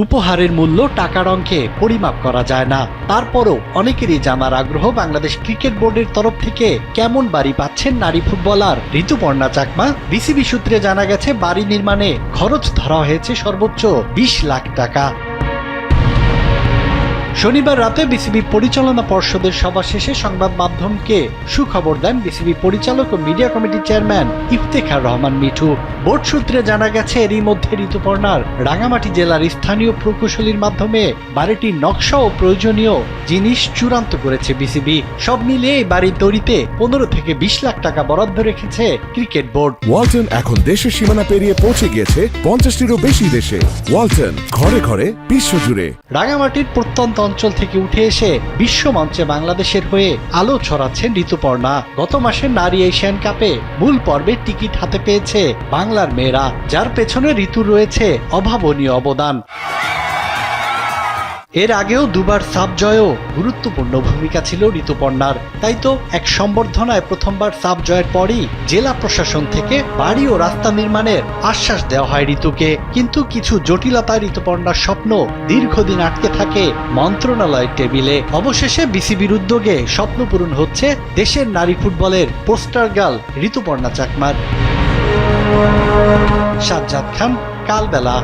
উপহারের মূল্য টাকার অঙ্কে পরিমাপ করা যায় না। তারপরও অনেকেরই জানার আগ্রহ বাংলাদেশ ক্রিকেট বোর্ডের তরফ থেকে কেমন বাড়ি পাচ্ছেন নারী ফুটবলার ঋতুপর্ণা চাকমা। বিসিবি সূত্রে জানা গেছে বাড়ি নির্মাণে খরচ ধরা হয়েছে সর্বোচ্চ 20 লাখ টাকা। শনিবার রাতে বিসিবি পরিচালনা পর্ষদের সভা শেষে সংবাদ মাধ্যমকে সুখবর দেন বিসিবি পরিচালক ও মিডিয়া কমিটির চেয়ারম্যান ইফতেখার রহমান মিঠু। বোর্ড সূত্রে জানা গেছে এরই মধ্যে ঋতুপর্ণার রাঙামাটি জেলার স্থানীয় প্রকৌশলীর মাধ্যমে বাড়িটির নকশা ও প্রয়োজনীয় জিনিস চূড়ান্ত করেছে বিসিবি। সব মিলিয়ে এই বাড়ি তৈরিতে 15 থেকে 20 লাখ টাকা বরাদ্দ রেখেছে ক্রিকেট বোর্ড। ওয়ালটন এখন দেশের সীমানা পেরিয়ে পৌঁছে গিয়েছে 50টিরও বেশি দেশে। ওয়ালটন, ঘরে ঘরে বিশ্বজুড়ে। রাঙামাটির প্রত্যন্ত অঞ্চল থেকে উঠে এসে বিশ্বমঞ্চে বাংলাদেশের হয়ে আলো ছড়াচ্ছেন ঋতুপর্ণা। গত মাসে নারী এশিয়ান কাপে মূল পর্বের টিকিট হাতে পেয়েছে বাংলার মেয়েরা, যার পেছনে ঋতুর রয়েছে অভাবনীয় অবদান। এর আগেও দুবার সাব জয়েও গুরুত্বপূর্ণ ভূমিকা ছিল ঋতুপর্ণার। তাই তো এক সম্বর্ধনায় প্রথমবার সাব জয়ের পরই জেলা প্রশাসন থেকে বাড়ি ও রাস্তা নির্মাণের আশ্বাস দেওয়া হয় ঋতুকে। কিন্তু কিছু জটিলতায় ঋতুপর্ণার স্বপ্ন দীর্ঘদিন আটকে থাকে মন্ত্রণালয়ের টেবিলে। অবশেষে বিসিবির উদ্যোগে স্বপ্ন পূরণ হচ্ছে দেশের নারী ফুটবলের পোস্টার গার্ল ঋতুপর্ণা চাকমার। সাজ্জাদ খান, কালবেলা।